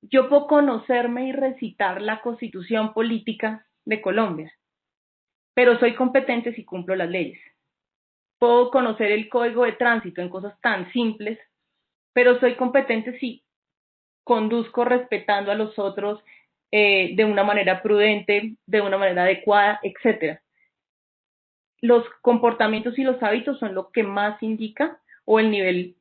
Yo puedo conocerme y recitar la Constitución Política de Colombia, pero soy competente si cumplo las leyes. Puedo conocer el Código de Tránsito en cosas tan simples, pero soy competente si conduzco respetando a los otros de una manera prudente, de una manera adecuada, etc. Los comportamientos y los hábitos son lo que más indica o el nivel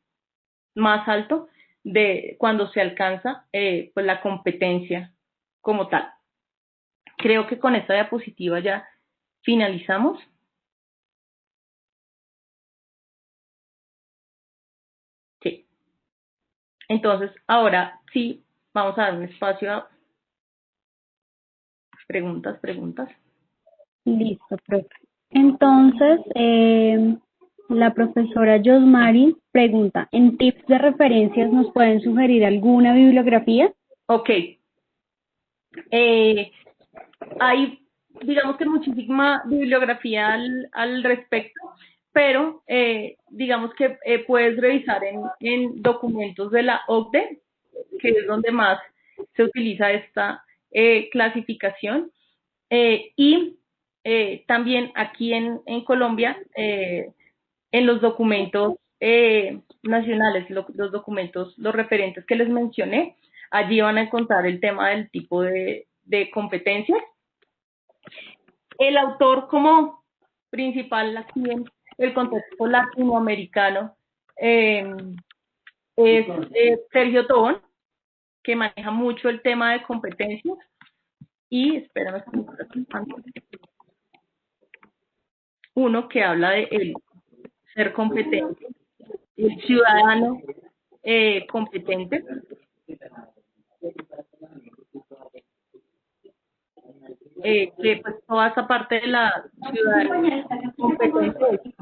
más alto de cuando se alcanza pues la competencia como tal. Creo que con esta diapositiva ya finalizamos. Sí. Entonces, ahora sí, vamos a dar un espacio a preguntas. Listo, profe. Entonces, la profesora Josmari pregunta, ¿en tips de referencias nos pueden sugerir alguna bibliografía? Ok. Hay, digamos que muchísima bibliografía al respecto, pero digamos que puedes revisar en documentos de la OCDE, que es donde más se utiliza esta clasificación, y también aquí en Colombia, en los documentos nacionales, los documentos, los referentes que les mencioné, allí van a encontrar el tema del tipo de competencias. El autor como principal aquí en el contexto latinoamericano es Sergio Tobón, que maneja mucho el tema de competencias. Y, espérame, uno que habla de el ser competente, el ciudadano competente. Que pues toda esa parte de la ciudadanía competente,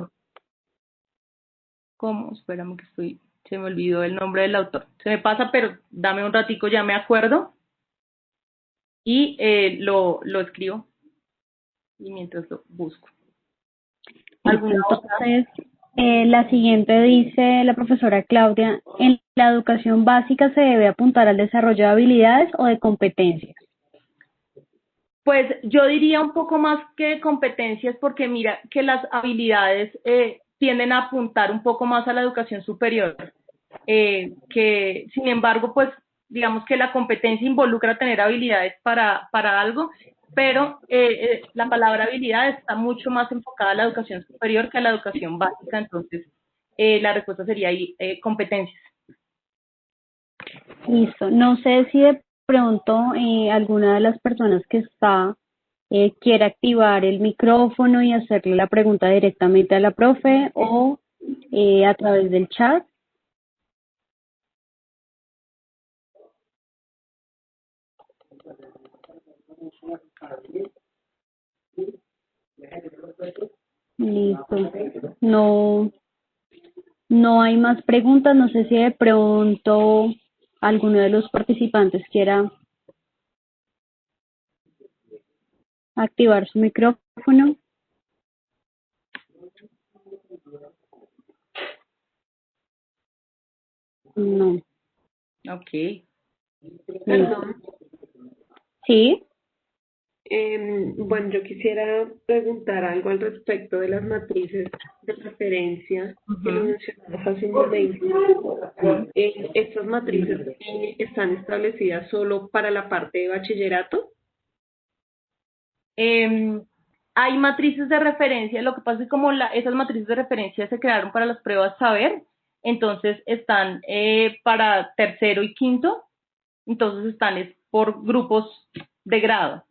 ¿cómo? Espérame que se me olvidó el nombre del autor. Se me pasa, pero dame un ratico, ya me acuerdo. Y lo escribo y mientras lo busco. Entonces, la siguiente dice la profesora Claudia, ¿en la educación básica se debe apuntar al desarrollo de habilidades o de competencias? Pues yo diría un poco más que de competencias, porque mira que las habilidades tienden a apuntar un poco más a la educación superior, que sin embargo, pues digamos que la competencia involucra tener habilidades para algo, pero la palabra habilidad está mucho más enfocada a la educación superior que a la educación básica, entonces la respuesta sería ahí, competencias. Listo. No sé si de pronto alguna de las personas que está quiere activar el micrófono y hacerle la pregunta directamente a la profe o a través del chat. Listo. No, no hay más preguntas. No sé si de pronto alguno de los participantes quiera activar su micrófono. No. Ok. Perdón. ¿Sí? Bueno, yo quisiera preguntar algo al respecto de las matrices de referencia que lo mencionamos hace un momento. ¿Estas matrices están establecidas solo para la parte de bachillerato? Hay matrices de referencia, lo que pasa es que como esas matrices de referencia se crearon para las pruebas saber, entonces están para tercero y quinto, entonces están por grupos de grado.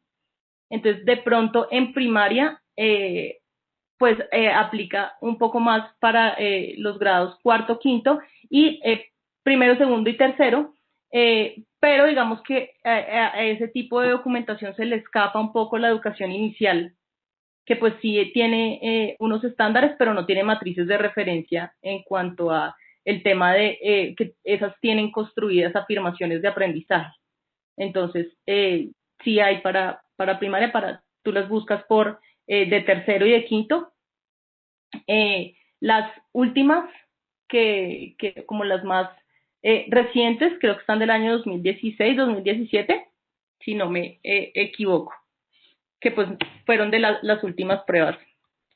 Entonces, de pronto en primaria, pues aplica un poco más para los grados cuarto, quinto y primero, segundo y tercero, pero digamos que a ese tipo de documentación se le escapa un poco la educación inicial, que pues sí tiene unos estándares, pero no tiene matrices de referencia en cuanto a el tema de que esas tienen construidas afirmaciones de aprendizaje. Entonces, sí hay para primaria, tú las buscas por de tercero y de quinto. Las últimas, que como las más recientes, creo que están del año 2016, 2017, si no me equivoco, que pues fueron de las últimas pruebas,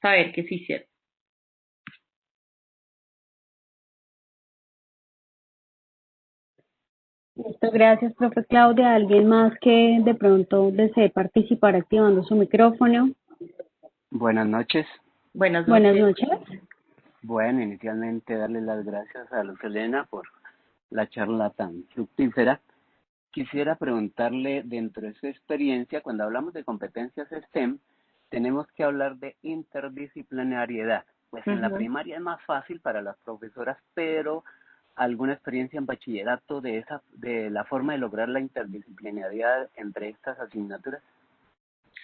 saber que se hicieron. Listo, gracias, profe Claudia. ¿Alguien más que de pronto desee participar activando su micrófono? Buenas noches. Buenas Buenas noches. noches. Bueno, inicialmente darle las gracias a Luz Helena por la charla tan fructífera. Quisiera preguntarle, dentro de su experiencia, cuando hablamos de competencias STEM, tenemos que hablar de interdisciplinariedad. Pues en la primaria es más fácil para las profesoras, pero alguna experiencia en bachillerato de la forma de lograr la interdisciplinariedad entre estas asignaturas.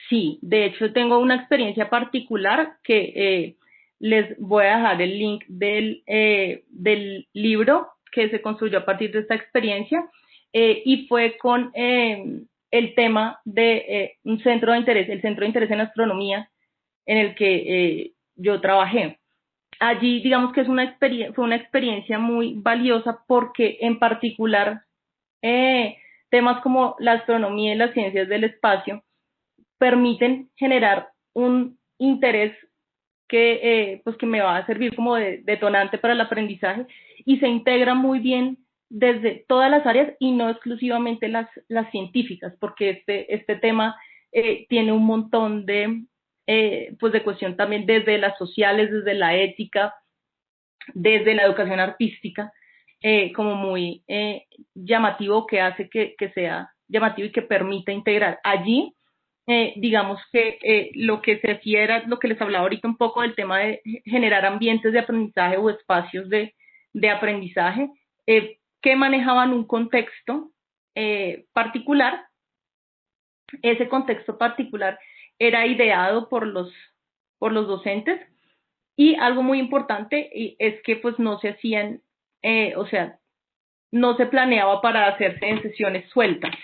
Sí, de hecho tengo una experiencia particular que les voy a dejar el link del libro que se construyó a partir de esta experiencia y fue con el tema de un centro de interés, el Centro de Interés en Astronomía, en el que yo trabajé. Allí, digamos que fue una experiencia muy valiosa porque en particular temas como la astronomía y las ciencias del espacio permiten generar un interés pues que me va a servir como detonante para el aprendizaje y se integra muy bien desde todas las áreas y no exclusivamente las científicas, porque este tema tiene un montón pues de cuestión también desde las sociales, desde la ética, desde la educación artística, como muy llamativo, que hace que sea llamativo y que permita integrar. Allí digamos que lo que se refiere a lo que les hablaba ahorita un poco del tema de generar ambientes de aprendizaje o espacios de aprendizaje que manejaban un contexto particular. Ese contexto particular era ideado por los docentes y algo muy importante es que pues no se hacían, o sea, no se planeaba para hacerse en sesiones sueltas,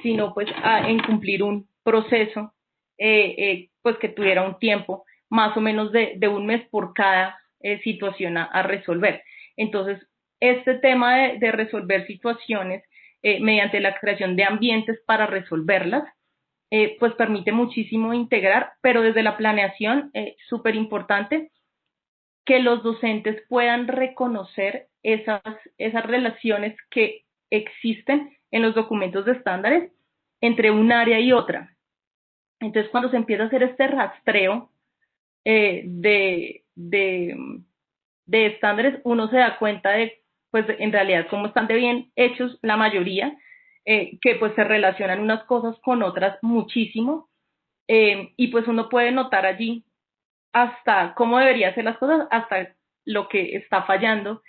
sino pues en cumplir un proceso pues que tuviera un tiempo más o menos de un mes por cada situación a resolver. Entonces, este tema de resolver situaciones mediante la creación de ambientes para resolverlas, pues permite muchísimo integrar, pero desde la planeación, súper importante, que los docentes puedan reconocer esas relaciones que existen en los documentos de estándares entre un área y otra. Entonces, cuando se empieza a hacer este rastreo de estándares, uno se da cuenta de, pues, en realidad, cómo están de bien hechos la mayoría, que pues se relacionan unas cosas con otras muchísimo, y pues uno puede notar allí hasta cómo debería hacer las cosas, hasta lo que está fallando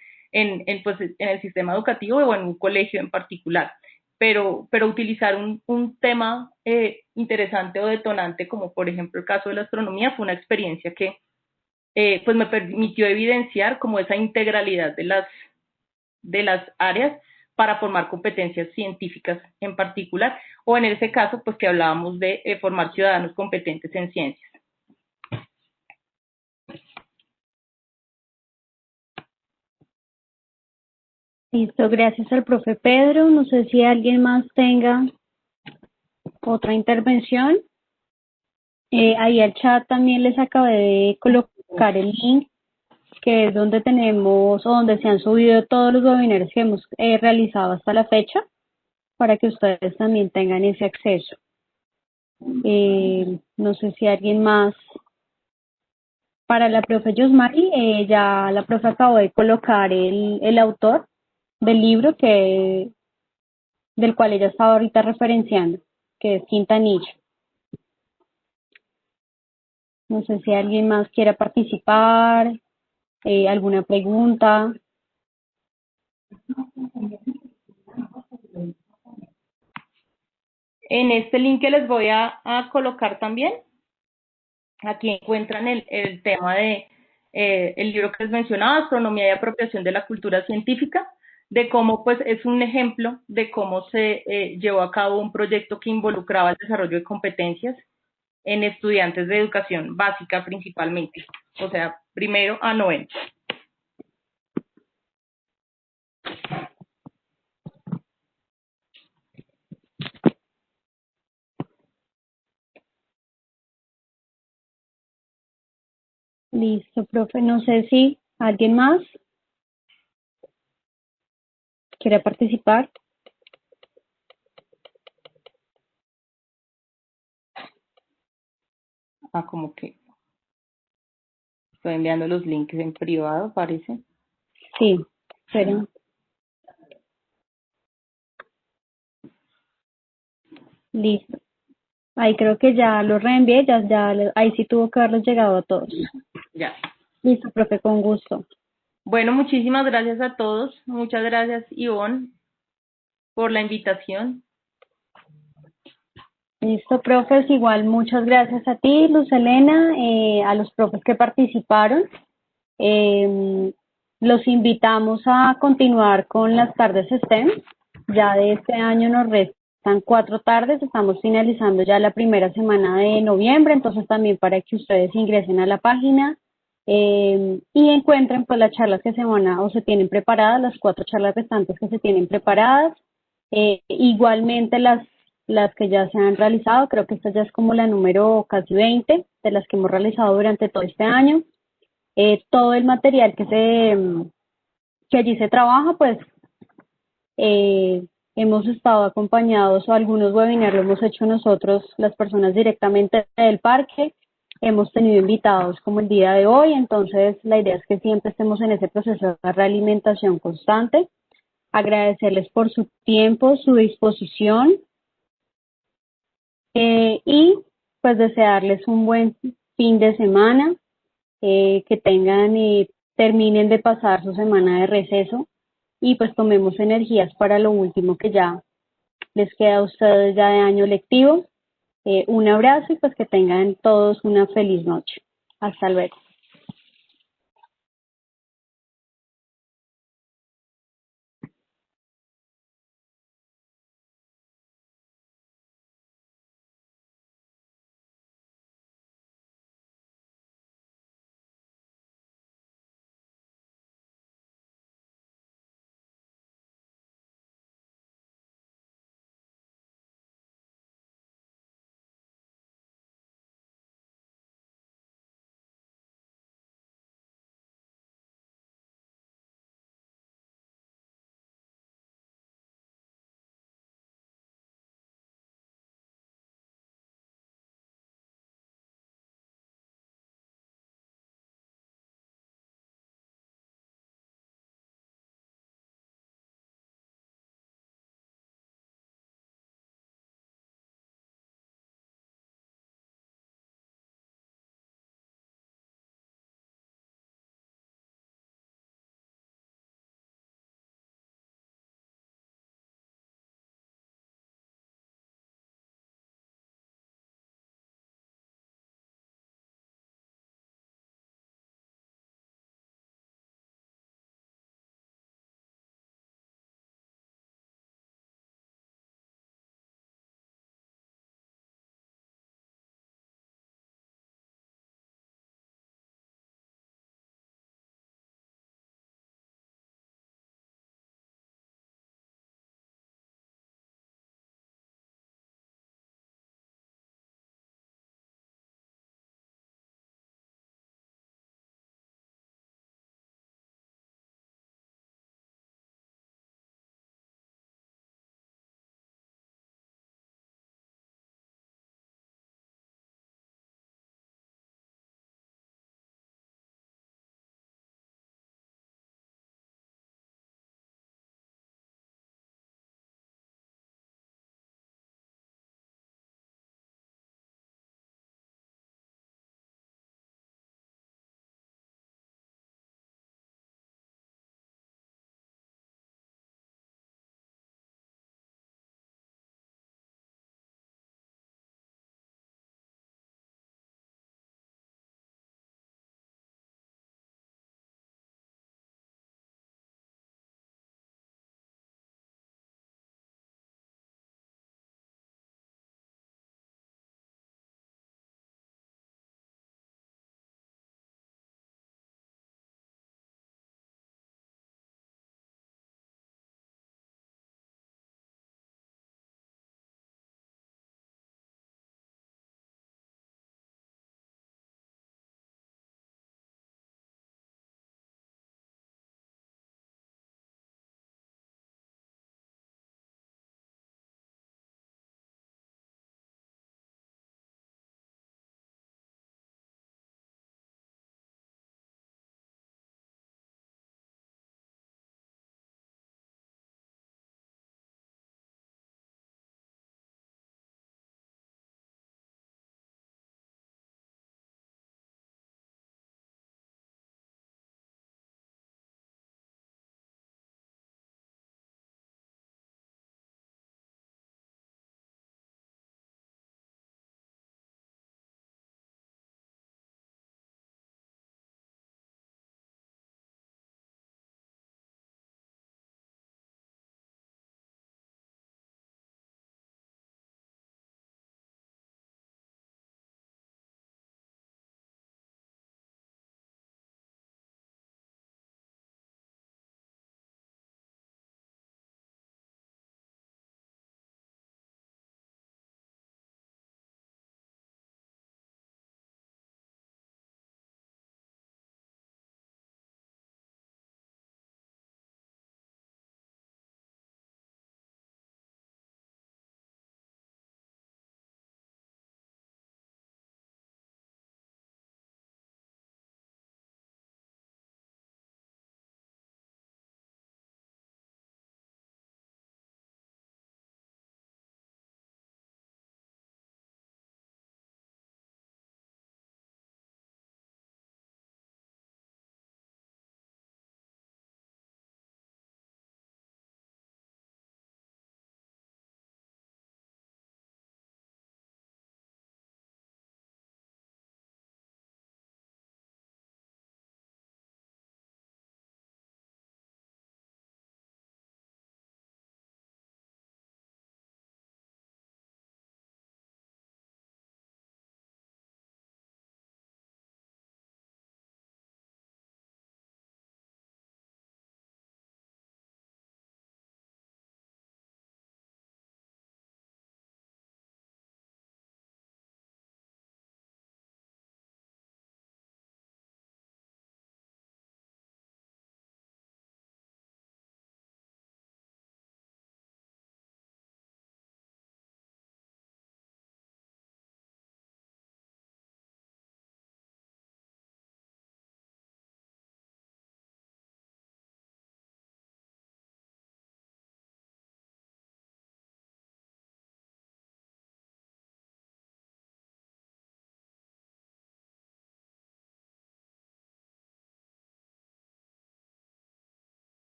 pues, en el sistema educativo o en un colegio en particular. pero utilizar un tema interesante o detonante, como por ejemplo el caso de la astronomía, fue una experiencia que pues me permitió evidenciar como esa integralidad de las áreas para formar competencias científicas en particular, o en ese caso, pues que hablábamos de formar ciudadanos competentes en ciencias. Listo, gracias al profe Pedro. No sé si alguien más tenga otra intervención. Ahí al chat también les acabé de colocar el link, que es donde tenemos o donde se han subido todos los webinars que hemos realizado hasta la fecha, para que ustedes también tengan ese acceso. No sé si alguien más. Para la profe Yosmari, ya la profe acabó de colocar el autor del libro del cual ella estaba ahorita referenciando, que es Quintanilla. No sé si alguien más quiera participar, alguna pregunta. En este link que les voy a colocar también, aquí encuentran el tema de el libro que les mencionaba, Astronomía y apropiación de la cultura científica, de cómo pues es un ejemplo de cómo se llevó a cabo un proyecto que involucraba el desarrollo de competencias en estudiantes de educación básica principalmente, o sea, primero a noveno. Listo, profe. No sé si alguien más quiere participar. Como que estoy enviando los links en privado, parece. Sí, espera. Listo. Ahí creo que ya lo reenvié, ahí sí tuvo que haberlos llegado a todos. Ya. Listo, profe, con gusto. Bueno, muchísimas gracias a todos. Muchas gracias, Ivonne, por la invitación. Listo, profes, igual muchas gracias a ti, Luz Helena, a los profes que participaron. Los invitamos a continuar con las tardes STEM. Ya de este año nos restan 4 tardes, estamos finalizando ya la primera semana de noviembre, entonces también para que ustedes ingresen a la página y encuentren pues las charlas que se van o se tienen preparadas, las 4 charlas restantes que se tienen preparadas. Igualmente las que ya se han realizado, creo que esta ya es como la número casi 20 de las que hemos realizado durante todo este año. Todo el material que allí se trabaja, pues hemos estado acompañados o algunos webinars lo hemos hecho nosotros, las personas directamente del parque. Hemos tenido invitados como el día de hoy, entonces la idea es que siempre estemos en ese proceso de realimentación constante. Agradecerles por su tiempo, su disposición y pues desearles un buen fin de semana, que tengan y terminen de pasar su semana de receso y pues tomemos energías para lo último que ya les queda a ustedes ya de año lectivo. Un abrazo y pues que tengan todos una feliz noche. Hasta luego.